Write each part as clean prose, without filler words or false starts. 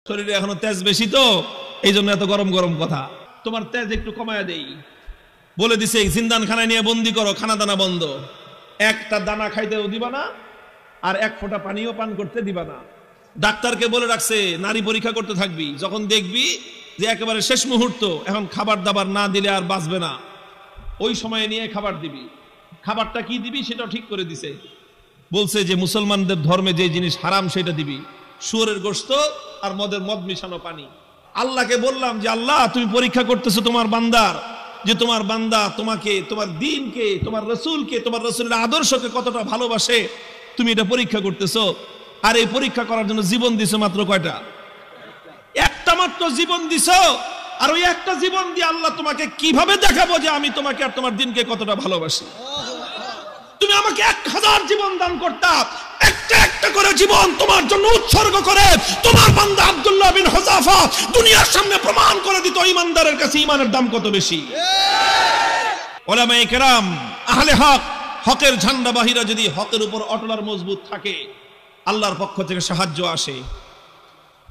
শরীরে এখনো তেজ বেশি তো এই জন্য এত গরম গরম কথা। তোমার তেজ একটু কমায়া দেই বলে দিছে, জিন্দান খানায় নিয়ে বন্দি করো, খানা দানা বন্ধ, একটা দানা খাইতেও দিবা না আর এক ফোঁটা পানিও পান করতে দিবা না। ডাক্তারকে বলে রাখছে নারী পরীক্ষা করতে থাকবি, যখন দেখবি যে একেবারে শেষ মুহূর্ত, এখন খাবার দাবার না দিলে আর বাঁচবে না, ওই সময়ে নিয়ে খাবার দিবি। খাবারটা কি দিবি সেটাও ঠিক করে দিছে, বলছে যে মুসলমানদের ধর্মে যে জিনিস হারাম সেটা দিবি, শুয়োরের গোশত আর মদ মিশানো পানি। আল্লাহকে বললাম যে আল্লাহ তুমি পরীক্ষা করতেছো তোমার বান্দার, যে তোমার বান্দা তোমাকে, তোমার দ্বীনকে, তোমার রসুলকে, তোমার রসুলের আদর্শকে কতটা ভালোবাসে, তুমি এটা পরীক্ষা করতেছো। আর এই পরীক্ষা করার জন্য জীবন দিছো মাত্র কয়টা? একটা মাত্র জীবন দিছো। আর ওই একটা জীবন দিয়ে আল্লাহ তোমাকে কিভাবে দেখাবো যে আমি তোমাকে আর তোমার দ্বীনকে কতটা ভালোবাসি? তুমি আমাকে 1000 জীবন দান করতা, একটা একটা করে জীবন তোমার জন্য উৎসর্গ করে তোমার বান্দা আব্দুল্লাহ বিন হুযাফা দুনিয়ার সামনে প্রমাণ করে দিত ঈমানদারের কাছে ঈমানের দাম কত বেশি। উলামায়ে কেরাম, আহলে হক, হকের ঝান্ডাবাহীরা যদি হকের উপর অটল আর মজবুত থাকে, আল্লাহর পক্ষ থেকে সাহায্য আসে,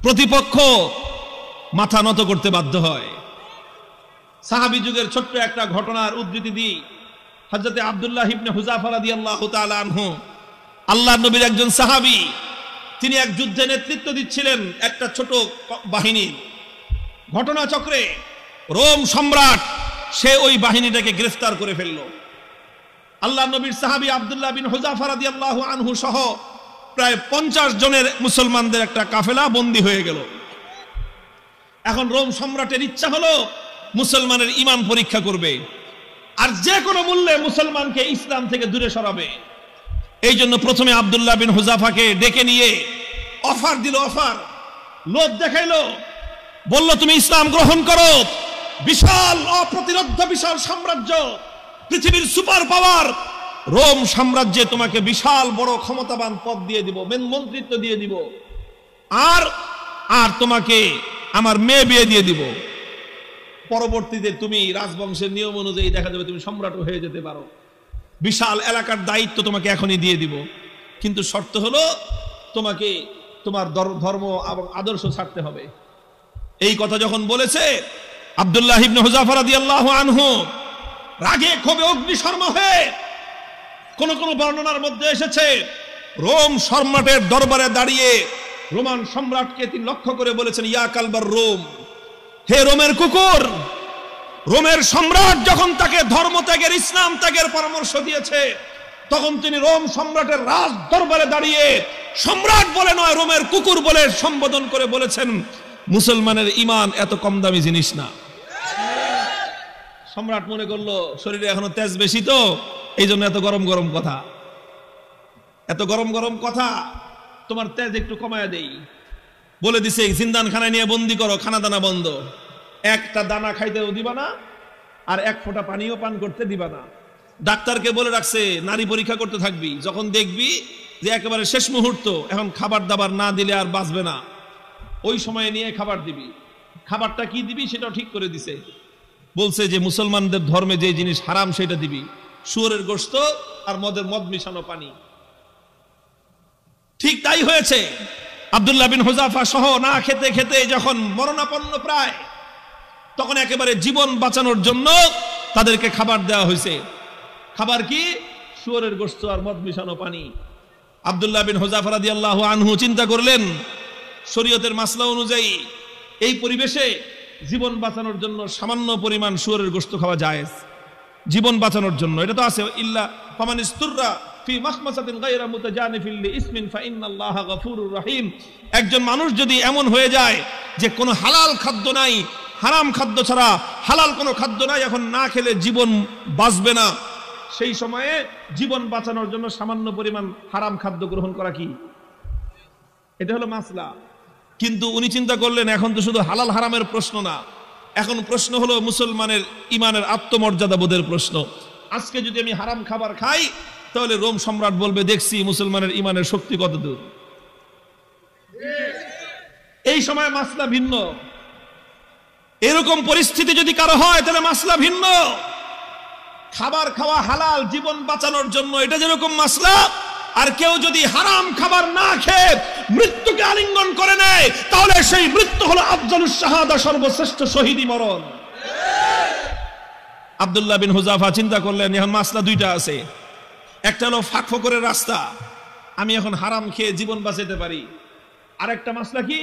প্রতিপক্ষ মাথা নত করতে বাধ্য হয়। সাহাবী যুগের ছোট্ট একটা ঘটনার উদ্ধৃতি দিই। হযরত আব্দুল্লাহ ইবনে হুযাফা রাদিয়াল্লাহু তাআলা আনহু, আল্লাহর নবীর একজন সাহাবী, তিনি এক যুদ্ধে নেতৃত্ব দিচ্ছিলেন একটা ছোট বাহিনীর। ঘটনাচক্রে রোম সম্রাট সে ওই বাহিনীটাকে গ্রেফতার করে ফেলল। আল্লাহর নবীর সাহাবী আব্দুল্লাহ বিন হুযাফা রাদিয়াল্লাহু আনহু সহ প্রায় 50 জনের মুসলমানদের একটা কাফেলা বন্দী হয়ে গেল। এখন রোম সম্রাটের ইচ্ছা হলো মুসলমানের ঈমান পরীক্ষা করবে আর যে কোনো মূল্যে মুসলমানকে ইসলাম থেকে দূরে সরাবে। এই জন্য প্রথমে আব্দুল্লাহ বিন হুযাফাকে ডেকে নিয়ে অফার দিল, অফার, লোভ দেখাইলো, বলল তুমি ইসলাম গ্রহণ করো, বিশাল অপ্রতিরোধ্য বিশাল সাম্রাজ্য, পৃথিবীর সুপার পাওয়ার রোম সাম্রাজ্যে তোমাকে বিশাল বড় ক্ষমতাবান পদ দিয়ে দিব, মন্ত্রিত্ব দিয়ে দিব, আর আর তোমাকে আমার মেয়ে বিয়ে দিয়ে দিব। পরবর্তীতে তুমি রাজবংশের নিয়ম অনুযায়ী দেখা যাবে তুমি সম্রাট হয়ে যেতে পারো, বিশাল এলাকার দায়িত্ব তোমাকে এখনই দিয়ে দিব, কিন্তু শর্ত হলো তোমাকে তোমার ধর্ম এবং আদর্শ ছাড়তে হবে। এই কথা যখন বলেছে, আব্দুল্লাহ ইবনে হুযাফা রাদিয়াল্লাহু আনহু রাগে ক্ষোভে অগ্নিশর্মা হয়ে, কোন কোন বর্ণনার মধ্যে এসেছে রোম সম্রাটের দরবারে দাঁড়িয়ে রোমান সম্রাটকে তিনি লক্ষ্য করে বলেছেন, ইয়া কালবার রোম, হে রোমের কুকুর। রোমের সম্রাট যখন তাকে ধর্মত্যাগের, ইসলাম ত্যাগের পরামর্শ দিয়েছে, তখন তিনি রোম সম্রাটের রাজ দরবারে দাঁড়িয়ে সম্রাট বলে নয়, রোমের কুকুর বলে সম্বোধন করে বলেছেন, মুসলমানের ঈমান এত কম দামি জিনিস না। সম্রাট মনে করলো শরীরে এখনো তেজ বেশি তো এই জন্য এত গরম গরম কথা, এত গরম গরম কথা, তোমার তেজ একটু কমায়া দেই বলে দিছে, জিন্দান খানায় নিয়ে বন্দি করো, খানা দানা বন্ধ, একটা দানা খাইতেও দিবা না আর এক ফোঁটা পানিও পান করতে দিবা না। ডাক্তারকে বলে রাখছে নারী পরীক্ষা করতে থাকবি, যখন দেখবি যে একেবারে শেষ মুহূর্ত, এখন খাবার দাবার না দিলে আর বাঁচবে না, ওই সময়ে নিয়ে খাবার দিবি। খাবারটা কি দিবি সেটাও ঠিক করে দিছে, বলছে যে মুসলমানদের ধর্মে যে জিনিস হারাম সেটা দিবি, শুয়োরের গোশত আর মদ মিশানো পানি। ঠিক তাই হয়েছে। আব্দুল্লাহ বিন হুযাফা সহ না খেতে খেতে যখন মরণাপন্ন প্রায়, তখন একেবারে জীবন বাঁচানোর জন্য তাদেরকে খাবার দেওয়া হয়েছে। খাবার কি? শুয়োরের গোশত আর মদ মিশানো পানি। আব্দুল্লাহ বিন হুযাফা রাদিয়াল্লাহু আনহু চিন্তা করলেন, শরীয়তের মাসলা অনুযায়ী এই পরিবেশে জীবন বাঁচানোর জন্য সামান্য পরিমাণ শুয়োরের গোশত খাওয়া জায়েজ, জীবন বাঁচানোর জন্য। এটা তো আছে, ইল্লা ফামান ইসতুররা ফি মাখমাসাতিন গায়রা মুতাজানিফিল লিইসমিন ফাইন্নাল্লাহা গফুরুর রহিম। একজন মানুষ যদি এমন হয়ে যায় যে কোনো হালাল খাদ্য নাই, হারাম খাদ্য ছাড়া হালাল কোনো খাদ্য নাই, এখন না খেলে জীবন বাঁচবে না, সেই সময়ে জীবন বাঁচানোর জন্য সামান্য পরিমাণ হারাম খাদ্য গ্রহণ করা কি, এটা হলো মাসলা। কিন্তু উনি চিন্তা করলেন এখন তো শুধু হালাল হারামের প্রশ্ন না, এখন প্রশ্ন হলো মুসলমানের ঈমানের আত্মমর্যাদা বোধের প্রশ্ন। আজকে যদি আমি হারাম খাবার খাই তাহলে রোম সম্রাট বলবে দেখছি মুসলমানের ঈমানের শক্তি কত দূর। এই সময় মাসলা ভিন্ন। এরকম পরিস্থিতি যদি কারো হয় তাহলে মাসলা ভিন্ন। খাবার খাওয়া হালাল জীবন বাঁচানোর জন্য, এটা যেরকম মাসলা, আর কেউ যদি হারাম খাবার না খেয়ে মৃত্যুকে আলিঙ্গন করে নেয়, তাহলে সেই মৃত্যু হলো আফজালুস শাহাদা, সর্বশ্রেষ্ঠ শহীদি মরণ। আব্দুল্লাহ বিন হুযাফা চিন্তা করলেন, এখন মাসলা দুইটা আছে, একটা হলো ফাঁক ফকরের রাস্তা, আমি এখন হারাম খেয়ে জীবন বাঁচাতে পারি, আর একটা মাসলা কি,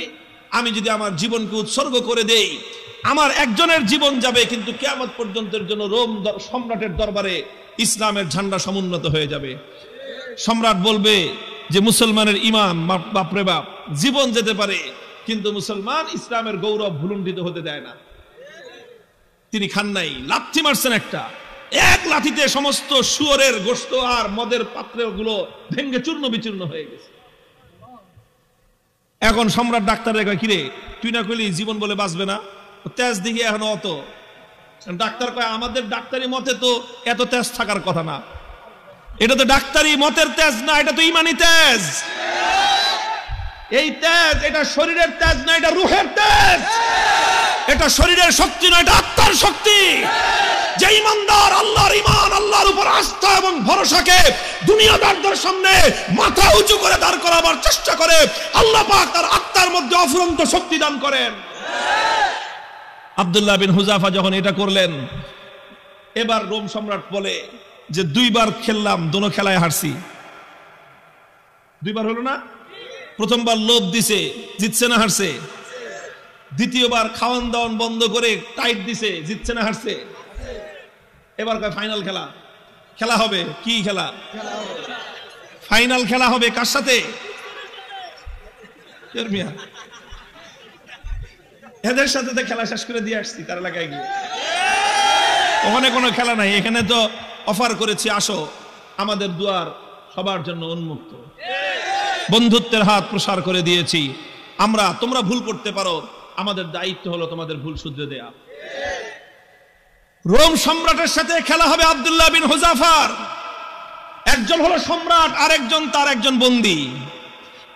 আমি যদি আমার জীবনকে উৎসর্গ করে দেই, আমার একজনের জীবন যাবে, কিন্তু কিয়ামত পর্যন্তের জন্য রোম সম্রাটের দরবারে ইসলামের ঝান্ডা সমুন্নত হয়ে যাবে। সম্রাট বলবে যে মুসলমানের ঈমান বাপরে বাপ, জীবন যেতে পারে কিন্তু মুসলমান ইসলামের গৌরব ভুলুণ্ঠিত হতে দেয় না। তিনি খান নাই, লাথি মারছেন একটা, এক লাথিতে সমস্ত শুয়োরের গোশত আর মদের পাত্রগুলো ভেঙ্গে চূর্ণ বিচূর্ণ হয়ে গেছে। এখন সম্রাট ডাক্তারের কয়, কিরে তুই না কইলি জীবন বলে বাঁচবে না, তেজ দিকে এখনো অত। ডাক্তার কয়, আমাদের ডাক্তারি মতে তো এত তেজ থাকার কথা না, এটা তো ডাক্তারি মতের তেজ না, এটা তো ইমানি তেজ। এই তেজ, এটা শরীরের তেজ না, এটা রূহের তেজ। এটা শরীরের শক্তি না, এটা আত্মার শক্তি। যে ইমানদার আল্লাহর ঈমান, আল্লাহর উপর আস্থা এবং ভরসাকে দুনিয়াদারদের সামনে মাথা উঁচু করে দাঁড় করাবার চেষ্টা করে, আল্লাহ পাক তার আত্মার মধ্যে অফুরন্ত শক্তি দান করেন। আব্দুল্লাহ বিন হুযাফা যখন এটা করলেন, এবার রোম সম্রাট বলে যে দুইবার খেললাম, দোনো খেলায় হারছি। দুইবার হলো না? প্রথমবার লোভ দিছে, জিতছে না হারছে? দ্বিতীয়বার খাওয়ান দাওয়ান বন্ধ করে টাইট দিছে, জিতছে না হারছে? এবার কয় ফাইনাল খেলা, খেলা হবে। কি খেলা? ফাইনাল খেলা হবে। কার সাথে? এদের সাথে তো খেলা শেষ করে দিয়ে আসছি তার এলাকায় গিয়ে। ওখানে কোনো খেলা নাই, এখানে তো অফার করেছি, আসো, আমাদের দুয়ার সবার জন্য উন্মুক্ত, বন্ধুত্বের হাত প্রসার করে দিয়েছি আমরা। তোমরা ভুল করতে পারো, আমাদের দায়িত্ব হলো তোমাদের ভুল শুধরে দেয়া। রোম সম্রাটের সাথে খেলা হবে আব্দুল্লাহ বিন হুযাফার। একজন হলো সম্রাট, আরেকজন তার একজন বন্দী,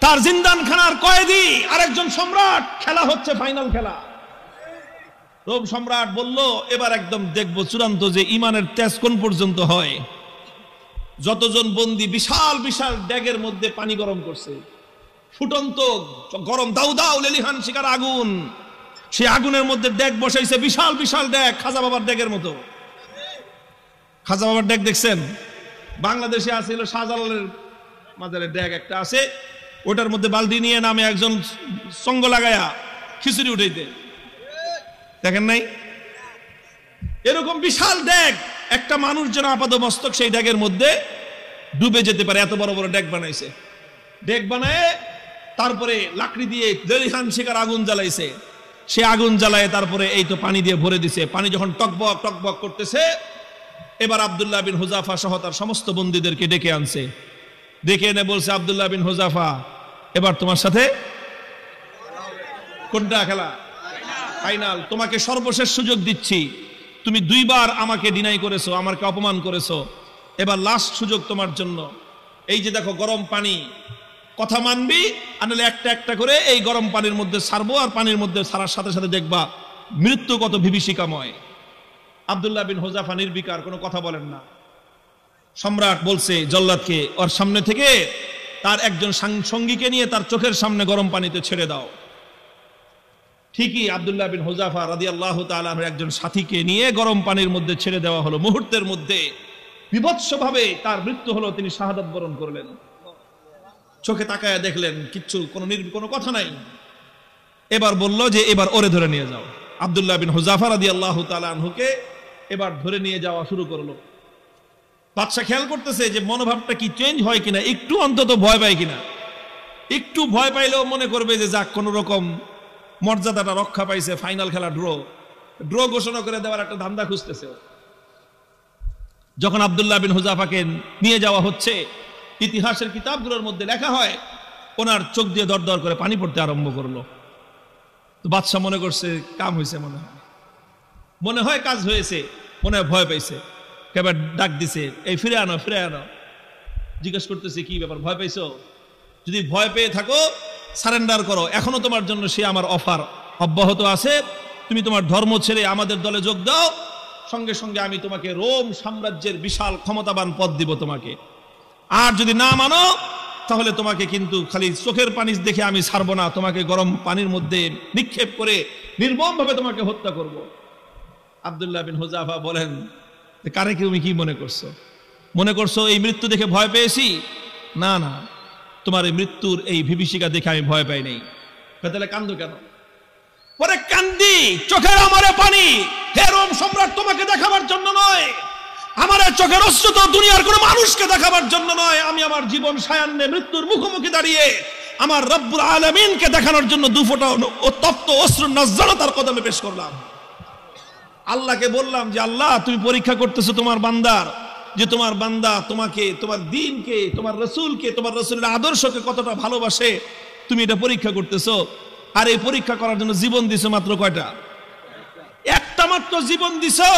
তার জিন্দানখানার কয়েদি, আরেকজন সম্রাট। খেলা হচ্ছে ফাইনাল খেলা। রোম সম্রাট বলল, এবার একদম দেখবো চূড়ান্ত যে ইমানের তেজ কোন পর্যন্ত হয়। যতজন বন্দী বিশাল বিশাল ড্যাগের মধ্যে পানি গরম করছে, ফুটন্ত গরম দাউ দাউ লেলিহান শিকার আগুন, সেই আগুনের মধ্যে ড্যাগ বসাইছে, বিশাল বিশাল ড্যাগ, খাজা বাবার ড্যাগের মতো। খাজা বাবার ড্যাগ দেখছেন? বাংলাদেশে আছে হলো শাহজালালের মাজারের ড্যাগ একটা আছে, ওটার মধ্যে বালতি নিয়ে নামে একজন সঙ্গ লাগায়া খিচুড়ি উঠাইতে, দেখেন নাই? এরকম বিশাল ড্যাগ, একটা মানুষ যেন আপাত মস্তক সেই ড্যাগের মধ্যে ডুবে যেতে পারে, এত বড় বড় ড্যাগ বানাইছে। ড্যাগ বানায় তারপরে লাকড়ি দিয়ে লেলিহান শিকার আগুন জ্বালাইছে, সে আগুন জ্বালায় তারপরে এই তো পানি দিয়ে ভরে দিছে। পানি যখন টকবক টকবক করতেছে, এবার আব্দুল্লাহ বিন হুযাফা সহ তার সমস্ত বন্দীদেরকে ডেকে আনছে। ডেকে এনে বলছে, আব্দুল্লাহ বিন হুযাফা, এবার তোমার সাথে কোনটা খেলা? ফাইনাল। তোমাকে সর্বশেষ সুযোগ দিচ্ছি, তুমি দুইবার আমাকে ডিনাই করেছো, আমাকে অপমান করেছো, এবার লাস্ট সুযোগ তোমার জন্য। এই যে দেখো গরম পানি, কথা মানবি আনলে একটা একটা করে এই গরম পানির মধ্যে ছাড়বো, আর পানির মধ্যে ছাড়ার সাথে সাথে দেখবা মৃত্যু কত বিভীষিকাময়। আব্দুল্লাহ বিন হুযাফা নির্বিকার, কোনো কথা বলেন না। সম্রাট বলছে জল্লাদকে, ওর সামনে থেকে তার একজন সঙ্গীকে নিয়ে তার চোখের সামনে গরম পানিতে ছেড়ে দাও। ঠিকই আব্দুল্লাহ বিন হুযাফা রাদিয়াল্লাহু তাআলা আনহু একজন সাথীকে নিয়ে গরম পানির মধ্যে ছেড়ে দেওয়া হলো। মুহূর্তের মধ্যে বিভৎসভাবে তার মৃত্যু হলো, তিনি শাহাদাত বরণ করলেন। চোখে তাকায় দেখলেন কিচ্ছু, কোনো কথা নাই। এবার বলল যে এবার ওরে ধরে নিয়ে যাও। আব্দুল্লাহ বিন হুযাফা রাদিয়াল্লাহু তাআলা আনহুকে এবার ধরে নিয়ে যাওয়া শুরু করলো। বাদশা খেয়াল করতেছে যে মনোভাবটা কি চেঞ্জ হয় কিনা, একটু অন্তত ভয় পায় কিনা। একটু ভয় পাইলেও মনে করবে যে যাক, কোন রকম মর্যাদাটা রক্ষা পাইছে, ফাইনাল খেলা ড্র ঘোষণা করে দেওয়ার একটা ধান্দা খুঁজতেছে। যখন আব্দুল্লাহ বিন হুযাফাকে নিয়ে যাওয়া হচ্ছে, ইতিহাসের কিতাবগুলোর মধ্যে লেখা হয় ওনার চোখ দিয়ে দর দর করে পানি পড়তে আরম্ভ করলো। তো বাদশা মনে করছে কাম হয়েছে, মনে হয় কাজ হয়েছে, মনে হয় ভয় পাইছে। এবার ডাক দিছে, এই ফিরে আনো, ফিরে আনো। জিজ্ঞেস করতেছে কি ব্যাপার, ভয় পাইছো? যদি ভয় পেয়ে থাকো সারেন্ডার করো, এখনো তোমার জন্য সে আমার অফার অব্যাহত আছে। তুমি তোমার ধর্ম ছেড়ে আমাদের দলে যোগ দাও, সঙ্গে সঙ্গে আমি তোমাকে রোম সাম্রাজ্যের বিশাল ক্ষমতাবান পদ দিব তোমাকে। আর যদি না মানো তাহলে তোমাকে কিন্তু খালি চোখের পানি দেখে আমি ছাড়বো না, তোমাকে গরম পানির মধ্যে নিক্ষেপ করে নির্মমভাবে তোমাকে হত্যা করব। আব্দুল্লাহ বিন হুযাফা বলেন, কারে তুমি কি মনে করছো? মনে করছো এই মৃত্যু দেখে ভয় পেয়েছি? না না, তোমার এই মৃত্যুর এই বিভীষিকা দেখে আমি ভয় পাই নাই। তাহলে কান্দো কেন? পরে কান্দি, চোখের আমারে পানি হে রোম সম্রাট তোমাকে দেখাবার জন্য নয়, আমার চোখের অশ্রু তো দুনিয়ার কোন মানুষকে দেখাবার জন্য নয়, আমি আমার জীবন সায়ান্নে মৃত্যুর মুখোমুখি দাঁড়িয়ে আমার রব্বুল আলামিনকে দেখানোর জন্য দুফোঁটা তপ্ত অশ্রু নজরানা তার কদমে পেশ করলাম। আল্লাহকে বললাম যে আল্লাহ, তুমি পরীক্ষা করতেছো তোমার বান্দার, যে তোমার বান্দা তোমাকে, তোমার দ্বীনকে, তোমার রাসূলকে, তোমার রাসূলের আদর্শকে কতটা ভালোবাসে, তুমি এটা পরীক্ষা করতেছো। আর এই পরীক্ষা করার জন্য জীবন দিছো মাত্র কয়টা? একটা মাত্র জীবন দিছো।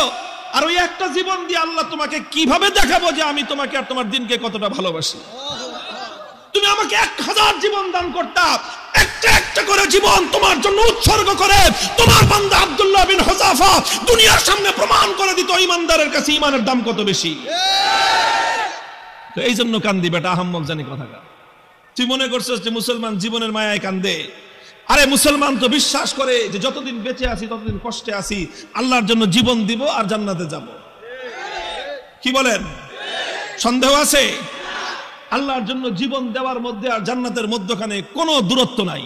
আর ওই একটা জীবন দিয়ে আল্লাহ তোমাকে কিভাবে দেখাবো যে আমি তোমাকে আর তোমার দ্বীনকে কতটা ভালোবাসি? তুমি আমাকে 1000 জীবন দান করতা, একটা একটা করে জীবন তোমার জন্য উৎসর্গ করে তোমার বান্দা আব্দুল্লাহ বিন হুযাফা দুনিয়ার সামনে প্রমাণ করে দিত ঈমানদারের কাছে ঈমানের দাম কত বেশি। তো এই জন্য কান্দি বেটা, আহাম্মক জানি কথাটা। তুই মনে করছিস যে মুসলমান জীবনের মায়ায় কান্দে? আরে মুসলমান তো বিশ্বাস করে যে যতদিন বেঁচে আছি ততদিন কষ্টে আছি, আল্লাহর জন্য জীবন দিব আর জান্নাতে যাব। কি বলেন? সন্দেহ আছে? আল্লাহর জন্য জীবন দেওয়ার মধ্যে আর জান্নাতের মধ্যখানে কোনো দূরত্ব নাই,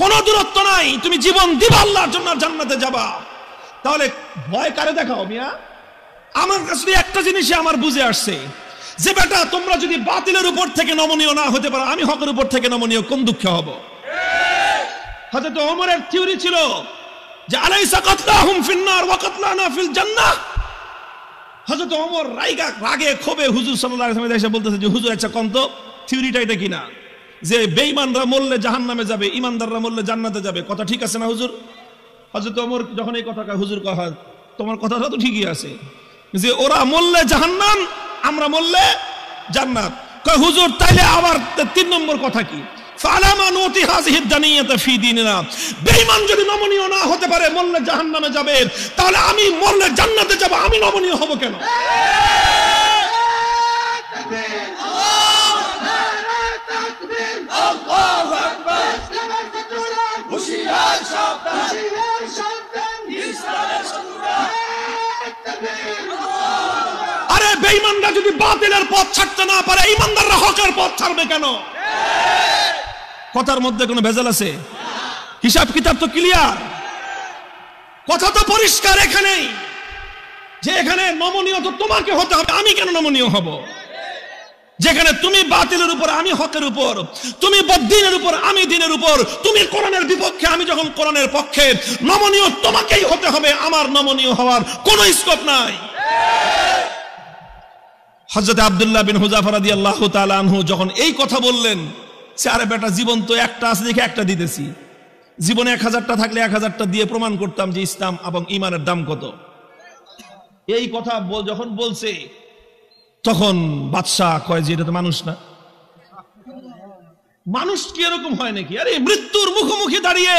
কোনো দূরত্ব নাই। তুমি জীবন দিবা আল্লাহর জন্য আর জান্নাতে যাবা। তাহলে ভয় কারে দেখাও মিয়া? আমার কাছে একটা জিনিসই আমার বুঝে আসছে যে বেটা, তোমরা যদি বাতিলের উপর থেকে নমনীয় না হতে পারো, আমি হকের উপর থেকে নমনীয় কোন দুঃখে হব? হযরত ওমরের থিওরি ছিল যে আলাইসা কাতলাহুম ফিন্নার ওয়া কাতলানা ফিল জান্নাহ। হযরত ওমর রাগে ক্ষোভে হুজুর সাল্লাল্লাহু আলাইহি ওয়াসাল্লাম এসে বলতেছে যে হুজুর, আচ্ছা কোন তো থিওরিটা এটা কিনা যে বেঈমানরা মরলে জাহান্নামে যাবে, ঈমানদাররা মরলে জান্নাতে যাবে, কথা ঠিক আছে না হুজুর? হযরত ওমর যখন এই কথা কয়, হুজুর কয় তোমার কথাটা তো ঠিকই আছে, যে ওরা মরলে জাহান্নাম, আমরা মরলে জান্নাত। কয় হুজুর তাইলে আবার 3 নম্বর কথা কি? ফালামা নুতি হাযিহিদ দানিয়াতা ফি দীনিনা। বেঈমান যদি নমনীয় না হতে পারে, মরলে জাহান্নামে যাবে, তাহলে আমি মরলে জান্নাতে যাব, আমি নমনীয় হব কেন? আল্লাহু আকবার। হুশিয়ার সাবধান, ইসলামের শত্রুরা। আরে বেঈমানরা যদি বাতিলের পথ ছাড়তে না পারে, ঈমানদাররা হকের পথ ছাড়বে কেন? কথার মধ্যে কোনো ভেজাল আছে? হিসাব কিতাব তো ক্লিয়ার, কথা তো পরিষ্কার এখানেই, যে এখানে নমনীয় তো তোমাকে হতে হবে, আমি কেন নমনীয় হব? যেখানে তুমি বাতিলের উপর, আমি হকের উপর, তুমি বদ্দীনের উপর, আমি দ্বীনের উপর, তুমি কোরআনের বিপক্ষে, আমি যখন কোরআনের পক্ষে, নমনীয় তোমাকেই হতে হবে, আমার নমনীয় হওয়ার কোনো স্কোপ নাই। হযরত আব্দুল্লাহ বিন হুযাফা রাদিয়াল্লাহু তাআলা আনহু যখন এই কথা বললেন, আরে বেটা জীবন তো একটা আছে দেখে একটা দিতেছি, জীবনে 1000টা থাকলে 1000টা দিয়ে প্রমাণ করতাম যে ইসলাম এবং ঈমানের দাম কত। এই কথা যখন বলছে, তখন বাদশাহ কয় যে এটা তো মানুষ না, মানুষ কি এরকম হয় নাকি? আরে মৃত্যুর মুখোমুখি দাঁড়িয়ে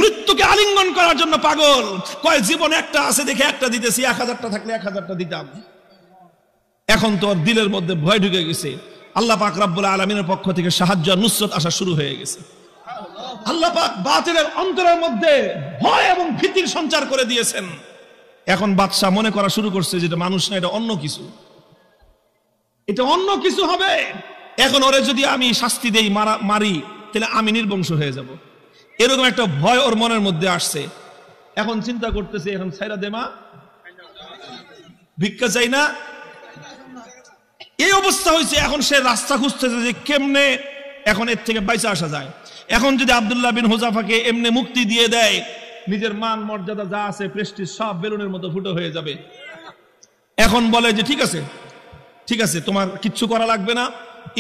মৃত্যুকে আলিঙ্গন করার জন্য পাগল। কয় জীবন একটা আছে দেখে একটা দিতেছি, 1000টা থাকলে 1000টা দিতাম। এখন তোর দিলের মধ্যে ভয় ঢুকে গেছে, আল্লাহ পাক রব্বুল আলামিনের পক্ষ থেকে সাহায্য আর নুসরত আসা শুরু হয়ে গেছে। আল্লাহ পাক বাতিলের অন্তরের মধ্যে ভয় এবং ভীতির সঞ্চার করে দিয়েছেন। এখন বাদশা মনে করা শুরু করছে যে এটা মানুষ না, এটা অন্য কিছু, এটা অন্য কিছু হবে। এখন ওরে যদি আমি শাস্তি দেই, মারি, তাহলে আমি নির্বংশ হয়ে যাব, এরকম একটা ভয় ওর মনের মধ্যে আসছে। এখন চিন্তা করতেছে, এখন ছাইরা দেমা, ভিক্ষা চাই না, এই অবস্থা হয়েছে। এখন সে রাস্তা খুঁজতেছে যে কেমনে এখন এর থেকে বাইচা আসা যায়। এখন যদি আব্দুল্লাহ বিন হুযাফাকে এমনি মুক্তি দিয়ে দেয়, নিজের মান মর্যাদা যা আছে, প্রেস্টিজ সব বেলুনের মতো ফুটো হয়ে যাবে। এখন বলে যে ঠিক আছে, ঠিক আছে, তোমার কিচ্ছু করা লাগবে না,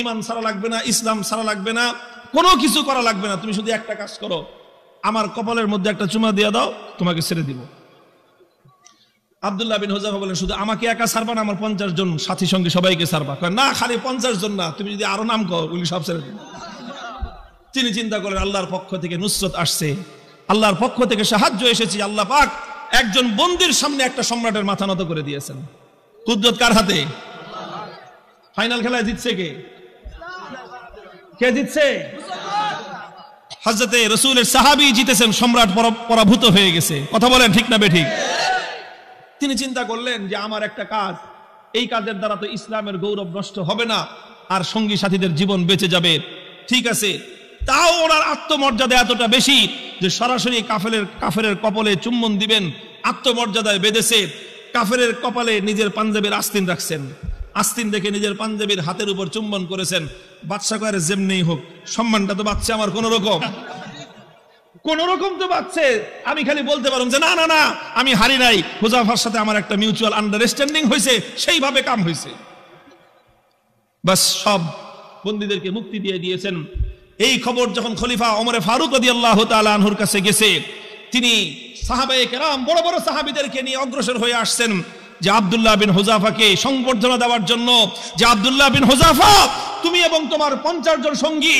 ঈমান ছাড়া লাগবে না, ইসলাম ছাড়া লাগবে না, কোনো কিছু করা লাগবে না, তুমি শুধু একটা কাজ করো, আমার কপালের মধ্যে একটা চুমা দিয়ে দাও, তোমাকে ছেড়ে দিব। আব্দুল্লাহ বিন হুযাফা বলেন, শুধু আমাকে একা ছাড়বা না, আমার 50 জন সাথী সঙ্গে সবাইকে ছাড়বা। না, খালি 50 জন না, তুমি যদি আরো নাম কর, ওগুলি সব ছেড়ে দিন। তিনি চিন্তা করেন, আল্লাহর পক্ষ থেকে নুসরত আসছে, আল্লাহর পক্ষ থেকে সাহায্য এসেছে। আল্লাহ পাক একজন বন্দির সামনে একটা সম্রাটের মাথা নত করে দিয়েছেন। কুদরত কার হাতে? ফাইনাল খেলায় জিতছে কে? কে জিতছে? হযরতে রাসূলের সাহাবী জিতেছেন, সম্রাট পরাভূত হয়ে গেছে। কথা বলেন ঠিক না বেঠিক? তিনি চিন্তা করলেন যে আমার একটা কাজ, এই কাজের দ্বারা তো ইসলামের গৌরব নষ্ট হবে না, আর সঙ্গী সাথীদের জীবন বেঁচে যাবে। ঠিক আছে, তাও ওনার আত্মমর্যাদা এতটা বেশি যে সরাসরি কাফেরের কপালে চুম্বন দিবেন। আত্মমর্যাদায় বেঁধেছে, কাফেরের কপালে নিজের পাঞ্জাবির আস্তিন রাখছেন, আস্তিন দেখে নিজের পাঞ্জাবির হাতের উপর চুম্বন করেছেন। বাদশা কয়ারে যেমনি হোক, সম্মানটা তো বাঁচছে আমার কোন রকম তো বাঁচছে। আমি খালি বলতে পারলাম যে না না না, আমি হারি নাই, হুযায়ফার সাথে আমার একটা মিউচুয়াল আন্ডারস্ট্যান্ডিং হয়েছে, সেইভাবে কাম হয়েছে। বাস সব বন্দীদেরকে মুক্তি দিয়ে দিয়েছেন। এই খবর যখন খলিফা ওমর ফারুক রাদিয়াল্লাহু তাআলা আনহুর কাছে গেছে, তিনি সাহাবায়ে কেরাম বড় বড় সাহাবীদেরকে নিয়ে অগ্রসর হয়ে আসছেন যে আব্দুল্লাহ বিন হুযাফাকে সংবর্ধনা দেওয়ার জন্য, যে আব্দুল্লাহ বিন হুযাফা, তুমি এবং তোমার 50 জন সঙ্গী